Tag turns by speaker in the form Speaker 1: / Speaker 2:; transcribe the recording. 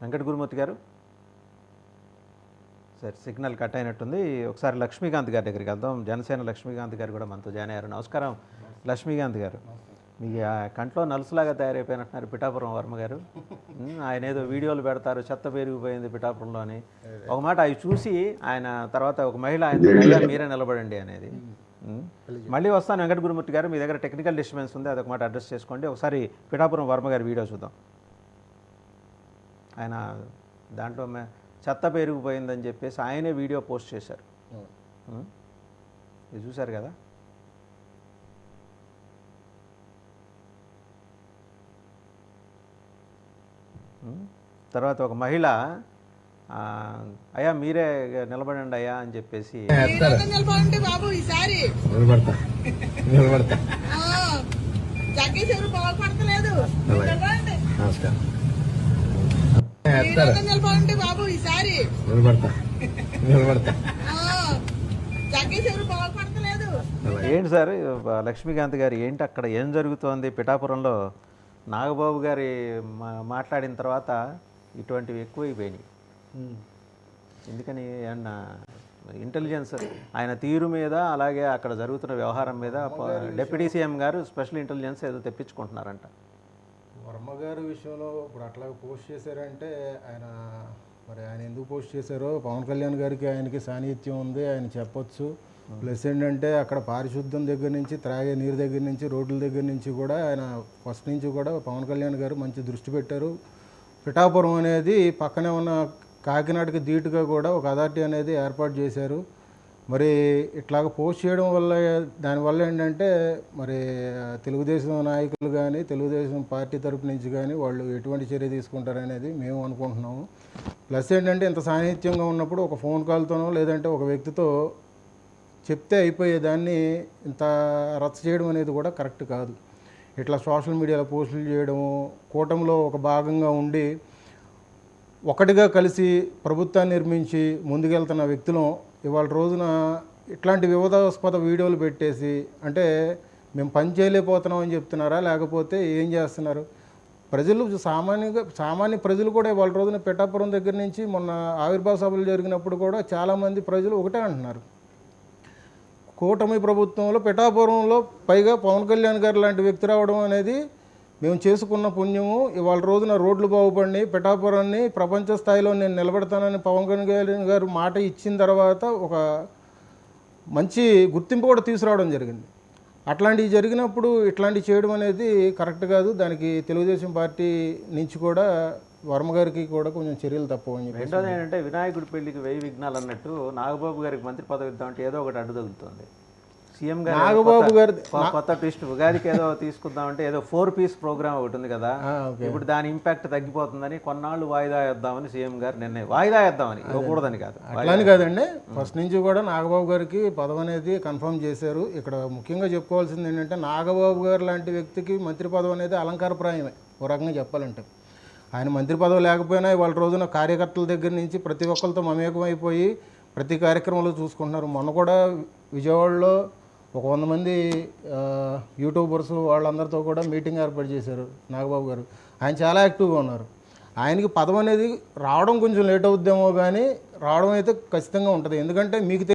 Speaker 1: వెంకట గురుమూర్తి గారు సరే, signal cut అయినట్టుంది. ఒకసారి లక్ష్మీకాంత్ గారి దగ్గరికి వెళ్దాం. జనసేన లక్ష్మీకాంత్ గారు కూడా మనతో జాయిన్ అయ్యారు. నమస్కారం లక్ష్మీకాంత్ గారు. మీకు ఆ కంట్లో నలుసులాగా తయారైపోయినట్టున్నారు పిఠాపురం వర్మ గారు. ఆయన ఏదో వీడియోలు పెడతారు, చెత్త పెరిగిపోయింది పిఠాపురంలో అని. ఒక మాట అవి చూసి ఆయన తర్వాత ఒక మహిళ ఆయన మీరే నిలబడండి అనేది. మళ్ళీ వస్తాను వెంకట గురుమూర్తి గారు, మీ దగ్గర టెక్నికల్ డిస్టర్బెన్స్ ఉంది, అదొక మాట అడ్రస్ చేసుకోండి. ఒకసారి పిఠాపురం వర్మ గారి వీడియో చూద్దాం. ఆయన దాంట్లో చెత్త పెరిగిపోయిందని చెప్పేసి ఆయనే వీడియో పోస్ట్ చేశారు. ఇది చూశారు కదా. తర్వాత ఒక మహిళ అయ్యా మీరే నిలబడండి అయ్యా అని చెప్పేసి ఏంటి సార్ లక్ష్మీకాంత్ గారు, ఏంటి అక్కడ ఏం జరుగుతోంది పిఠాపురంలో? నాగబాబు గారి మాట్లాడిన తర్వాత ఇటువంటివి ఎక్కువైపోయినాయి. ఎందుకని ఏమన్నా ఇంటెలిజెన్స్ ఆయన తీరు మీద, అలాగే అక్కడ జరుగుతున్న వ్యవహారం మీద డిప్యూటీ సీఎం గారు స్పెషల్ ఇంటెలిజెన్స్ ఏదో తెప్పించుకుంటున్నారంట.
Speaker 2: వర్మ గారి విషయంలో ఇప్పుడు అట్లా పోస్ట్ చేశారంటే ఆయన ఎందుకు పోస్ట్ చేశారో పవన్ కళ్యాణ్ గారికి ఆయనకి సాన్నిహిత్యం ఉంది, ఆయన చెప్పొచ్చు. ప్లస్ ఏంటంటే అక్కడ పారిశుద్ధ్యం దగ్గర నుంచి, త్రాగే నీరు దగ్గర నుంచి, రోడ్ల దగ్గర నుంచి కూడా ఆయన ఫస్ట్ నుంచి కూడా పవన్ కళ్యాణ్ గారు మంచి దృష్టి పెట్టారు. పిఠాపురం అనేది పక్కనే ఉన్న కాకినాడకి ధీటుగా కూడా ఒక అథారిటీ అనేది ఏర్పాటు చేశారు. మరి ఇట్లాగ పోస్ట్ చేయడం వల్ల దానివల్ల ఏంటంటే మరి తెలుగుదేశం నాయకులు కానీ, తెలుగుదేశం పార్టీ తరపు నుంచి కానీ వాళ్ళు ఎటువంటి చర్య తీసుకుంటారనేది మేము అనుకుంటున్నాము. ప్లస్ ఏంటంటే ఇంత సాన్నిహిత్యంగా ఉన్నప్పుడు ఒక ఫోన్ కాల్తోనో లేదంటే ఒక వ్యక్తితో చెప్తే అయిపోయేదాన్ని ఇంత రచ్చ చేయడం అనేది కూడా కరెక్ట్ కాదు. ఇట్లా సోషల్ మీడియాలో పోస్టులు చేయడము, కూటమిలో ఒక భాగంగా ఉండి ఒకటిగా కలిసి ప్రభుత్వాన్ని నిర్మించి ముందుకెళ్తున్న వ్యక్తులం ఇవాళ రోజున ఇట్లాంటి వివాదాస్పద వీడియోలు పెట్టేసి, అంటే మేము పని చేయలేకపోతున్నాం అని చెప్తున్నారా, లేకపోతే ఏం చేస్తున్నారు? ప్రజలు సామాన్య ప్రజలు కూడా ఇవాళ రోజున పిఠాపురం దగ్గర నుంచి మొన్న ఆవిర్భావ సభలు జరిగినప్పుడు కూడా చాలామంది ప్రజలు ఒకటే అంటున్నారు, కూటమి ప్రభుత్వంలో పిఠాపురంలో పైగా పవన్ కళ్యాణ్ గారు లాంటి వ్యక్తి రావడం అనేది మేము చేసుకున్న పుణ్యము. ఇవాళ రోజున రోడ్లు బాగుపడి పిఠాపురాన్ని ప్రపంచ స్థాయిలో నేను నిలబెడతానని పవన్ కళ్యాణ్ గారు మాట ఇచ్చిన తర్వాత ఒక మంచి గుర్తింపు కూడా తీసుకురావడం జరిగింది. అట్లాంటివి జరిగినప్పుడు ఇట్లాంటివి చేయడం అనేది కరెక్ట్ కాదు. దానికి తెలుగుదేశం పార్టీ నుంచి కూడా వర్మ గారికి కూడా కొంచెం చర్యలు తప్పవని చెప్పి.
Speaker 1: రెండోది ఏంటంటే వినాయకుడి పెళ్లికి 1000 విఘ్నాలు అన్నట్టు నాగబాబు గారికి మంత్రి పదవి ఇద్దామంటే ఏదో ఒకటి అడ్డు తగులుతుంది. సీఎం గారు
Speaker 2: నాగబాబు గారు
Speaker 1: కొత్త ట్విస్ట్, ఉగాదికి ఏదో తీసుకుందామంటే ఏదో 4 పీస్ ప్రోగ్రామ్ ఒకటి ఉంది కదా, ఇప్పుడు దాని ఇంపాక్ట్ తగ్గిపోతుందని కొన్నాళ్ళు వాయిదా వేద్దామని సీఎం గారు నిర్ణయం. వాయిదా వేద్దామని, ఇవ్వకూడదని కాదు,
Speaker 2: అట్లాని కాదండి. ఫస్ట్ నుంచి కూడా నాగబాబు గారికి పదవి అనేది కన్ఫర్మ్ చేశారు. ఇక్కడ ముఖ్యంగా చెప్పుకోవాల్సింది ఏంటంటే నాగబాబు గారు లాంటి వ్యక్తికి మంత్రి పదవి అనేది అలంకారప్రాయమే ఓ రకంగా చెప్పాలంటే. ఆయన మంత్రి పదవి లేకపోయినా ఇవాళ రోజున కార్యకర్తల దగ్గర నుంచి ప్రతి ఒక్కరితో మమేకమైపోయి ప్రతి కార్యక్రమంలో చూసుకుంటున్నారు. మొన్న కూడా విజయవాడలో ఒక 100 మంది యూట్యూబర్స్ వాళ్ళందరితో కూడా మీటింగ్ ఏర్పాటు చేశారు నాగబాబు గారు. ఆయన చాలా యాక్టివ్గా ఉన్నారు. ఆయనకి పదవి అనేది రావడం కొంచెం లేట్ అవుద్దేమో కానీ రావడం అయితే ఖచ్చితంగా ఉంటుంది. ఎందుకంటే మీకు